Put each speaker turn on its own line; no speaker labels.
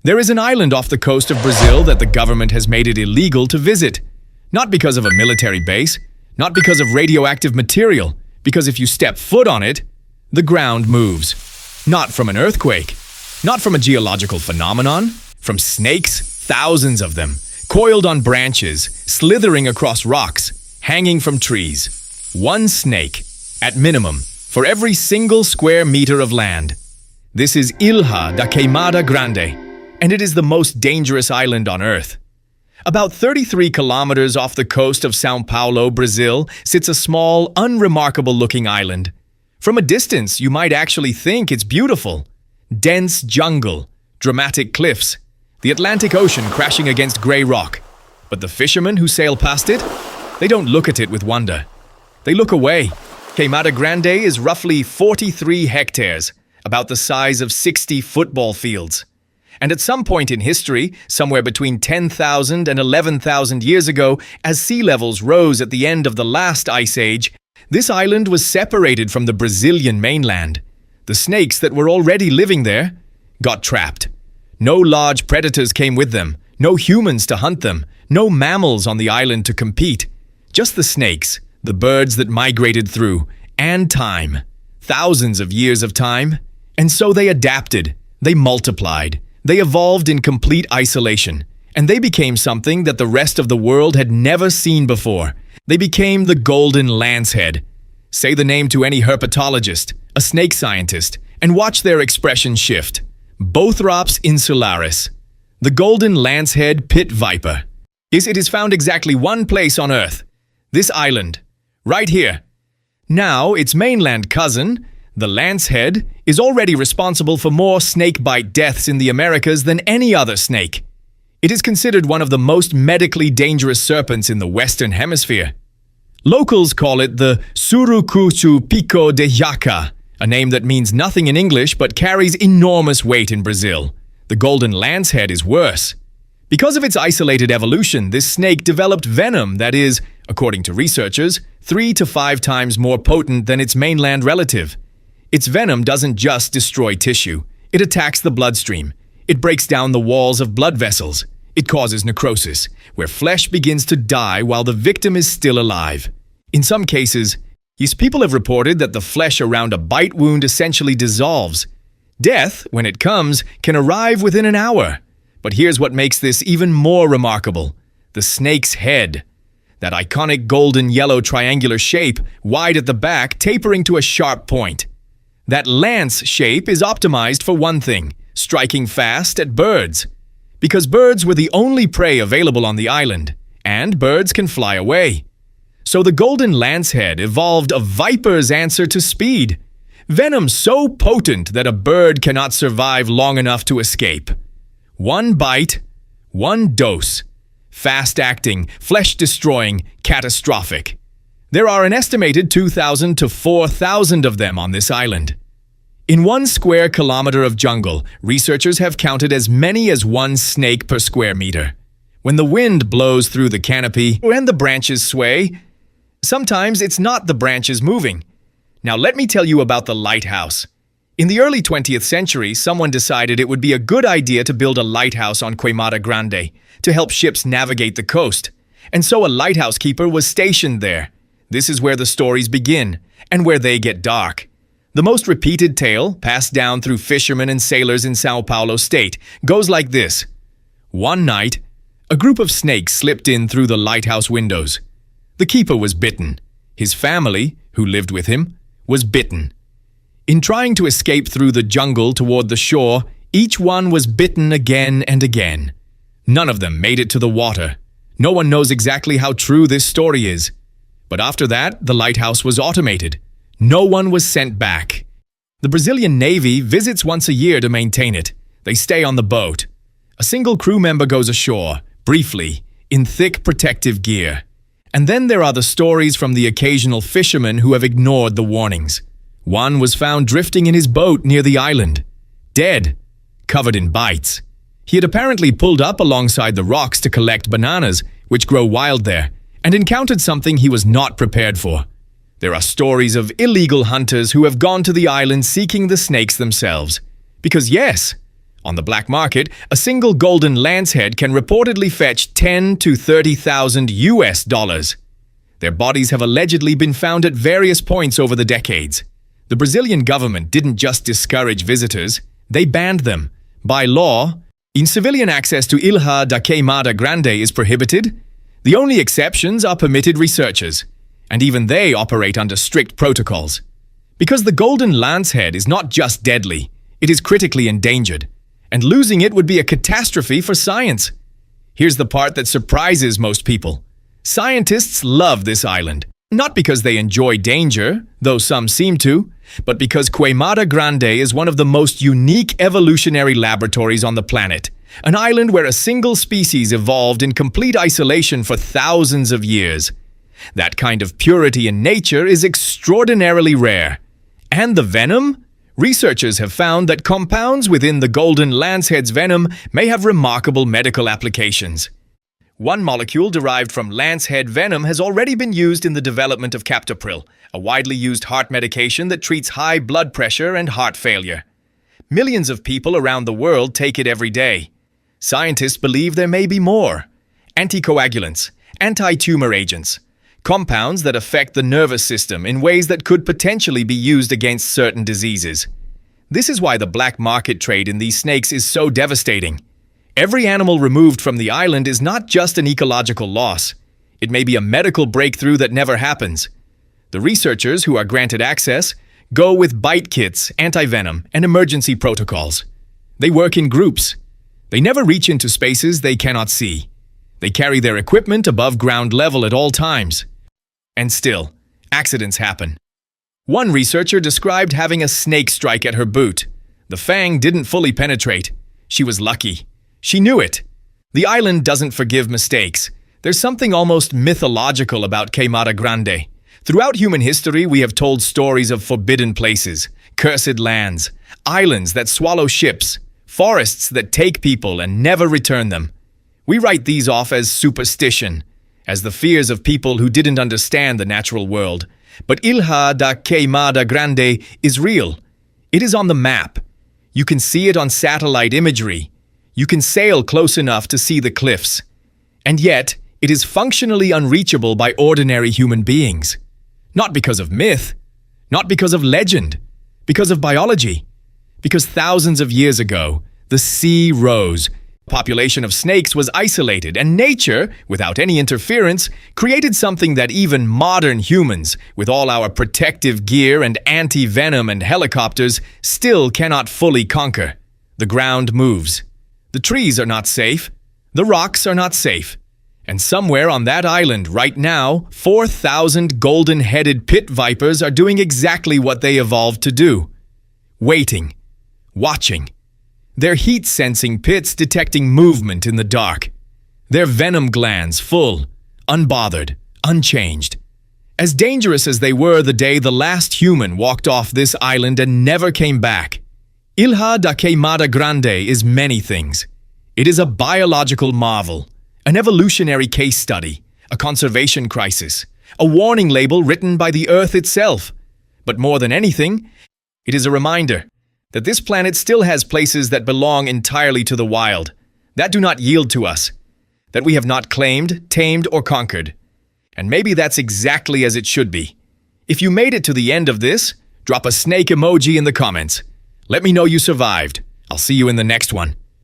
There is an island off the coast of Brazil that the government has made it illegal to visit. Not because of a military base, not because of radioactive material, because if you step foot on it, the ground moves. Not from an earthquake, not from a geological phenomenon, from snakes, thousands of them, coiled on branches, slithering across rocks, hanging from trees. One snake, at minimum, for every single square meter of land. This is Ilha da Queimada Grande, and it is the most dangerous island on Earth. About 33 kilometers off the coast of São Paulo, Brazil, sits a small, unremarkable-looking island. From a distance, you might actually think it's beautiful. Dense jungle, dramatic cliffs, the Atlantic Ocean crashing against gray rock. But the fishermen who sail past it, they don't look at it with wonder. They look away. Queimada Grande is roughly 43 hectares, about the size of 60 football fields. And at some point in history, somewhere between 10,000 and 11,000 years ago, as sea levels rose at the end of the last ice age, this island was separated from the Brazilian mainland. The snakes that were already living there got trapped. No large predators came with them, no humans to hunt them, no mammals on the island to compete. Just the snakes, the birds that migrated through, and time. Thousands of years of time. And so they adapted, they multiplied. They evolved in complete isolation, and they became something that the rest of the world had never seen before. They became the golden lancehead. Say the name to any herpetologist, a snake scientist, and watch their expression shift. Bothrops insularis, the golden lancehead pit viper. It is found exactly one place on Earth, this island, right here. Now, its mainland cousin, the lancehead, is already responsible for more snakebite deaths in the Americas than any other snake. It is considered one of the most medically dangerous serpents in the Western Hemisphere. Locals call it the Surucucu Pico de Jaca, a name that means nothing in English but carries enormous weight in Brazil. The golden lancehead is worse. Because of its isolated evolution, this snake developed venom that is, according to researchers, 3 to 5 times more potent than its mainland relative. Its venom doesn't just destroy tissue. It attacks the bloodstream. It breaks down the walls of blood vessels. It causes necrosis, where flesh begins to die while the victim is still alive. In some cases, people have reported that the flesh around a bite wound essentially dissolves. Death, when it comes, can arrive within an hour. But here's what makes this even more remarkable. The snake's head. That iconic golden yellow triangular shape, wide at the back, tapering to a sharp point. That lance shape is optimized for one thing, striking fast at birds. Because birds were the only prey available on the island, and birds can fly away. So the golden lancehead evolved a viper's answer to speed. Venom so potent that a bird cannot survive long enough to escape. One bite, one dose. Fast-acting, flesh-destroying, catastrophic. There are an estimated 2,000 to 4,000 of them on this island. In 1 square kilometer of jungle, researchers have counted as many as 1 snake per square meter. When the wind blows through the canopy and the branches sway, sometimes it's not the branches moving. Now let me tell you about the lighthouse. In the early 20th century, someone decided it would be a good idea to build a lighthouse on Queimada Grande to help ships navigate the coast. And so a lighthouse keeper was stationed there. This is where the stories begin, and where they get dark. The most repeated tale, passed down through fishermen and sailors in São Paulo state, goes like this. One night, a group of snakes slipped in through the lighthouse windows. The keeper was bitten. His family, who lived with him, was bitten. In trying to escape through the jungle toward the shore, each one was bitten again and again. None of them made it to the water. No one knows exactly how true this story is. But after that, the lighthouse was automated. No one was sent back. The Brazilian Navy visits once a year to maintain it. They stay on the boat. A single crew member goes ashore, briefly, in thick protective gear. And then there are the stories from the occasional fishermen who have ignored the warnings. One was found drifting in his boat near the island, dead, covered in bites. He had apparently pulled up alongside the rocks to collect bananas, which grow wild there, and encountered something he was not prepared for. There are stories of illegal hunters who have gone to the island seeking the snakes themselves. Because yes, On the black market, a single golden lancehead can reportedly fetch 10 to 30,000 US dollars. Their bodies have allegedly been found at various points over the decades. The Brazilian government didn't just discourage visitors, they banned them. By law, in civilian access to Ilha da Queimada Grande is prohibited. The only exceptions are permitted researchers, and even they operate under strict protocols. Because the golden lancehead is not just deadly, it is critically endangered, and losing it would be a catastrophe for science. Here's the part that surprises most people. Scientists love this island, not because they enjoy danger, though some seem to, but because Queimada Grande is one of the most unique evolutionary laboratories on the planet, an island where a single species evolved in complete isolation for thousands of years. That kind of purity in nature is extraordinarily rare. And the venom? Researchers have found that compounds within the golden lancehead's venom may have remarkable medical applications. One molecule derived from lancehead venom has already been used in the development of captopril, a widely used heart medication that treats high blood pressure and heart failure. Millions of people around the world take it every day. Scientists believe there may be more. Anticoagulants, anti-tumor agents, compounds that affect the nervous system in ways that could potentially be used against certain diseases. This is why the black market trade in these snakes is so devastating. Every animal removed from the island is not just an ecological loss. It may be a medical breakthrough that never happens. The researchers who are granted access go with bite kits, anti-venom, and emergency protocols. They work in groups. They never reach into spaces they cannot see. They carry their equipment above ground level at all times. And still, accidents happen. One researcher described having a snake strike at her boot. The fang didn't fully penetrate. She was lucky. She knew it. The island doesn't forgive mistakes. There's something almost mythological about Queimada Grande. Throughout human history, we have told stories of forbidden places, cursed lands, islands that swallow ships, forests that take people and never return them. We write these off as superstition, as the fears of people who didn't understand the natural world. But Ilha da Queimada Grande is real. It is on the map. You can see it on satellite imagery. You can sail close enough to see the cliffs. And yet, it is functionally unreachable by ordinary human beings. Not because of myth, not because of legend, because of biology. Because thousands of years ago, the sea rose. The population of snakes was isolated, and nature, without any interference, created something that even modern humans, with all our protective gear and anti-venom and helicopters, still cannot fully conquer. The ground moves. The trees are not safe. The rocks are not safe. And somewhere on that island right now, 4,000 golden-headed pit vipers are doing exactly what they evolved to do. Waiting. Watching. Their heat-sensing pits detecting movement in the dark. Their venom glands full, unbothered, unchanged. As dangerous as they were the day the last human walked off this island and never came back. Ilha da Queimada Grande is many things. It is a biological marvel, an evolutionary case study, a conservation crisis, a warning label written by the Earth itself. But more than anything, it is a reminder that this planet still has places that belong entirely to the wild, that do not yield to us, that we have not claimed, tamed, or conquered. And maybe that's exactly as it should be. If you made it to the end of this, drop a snake emoji in the comments. Let me know you survived. I'll see you in the next one.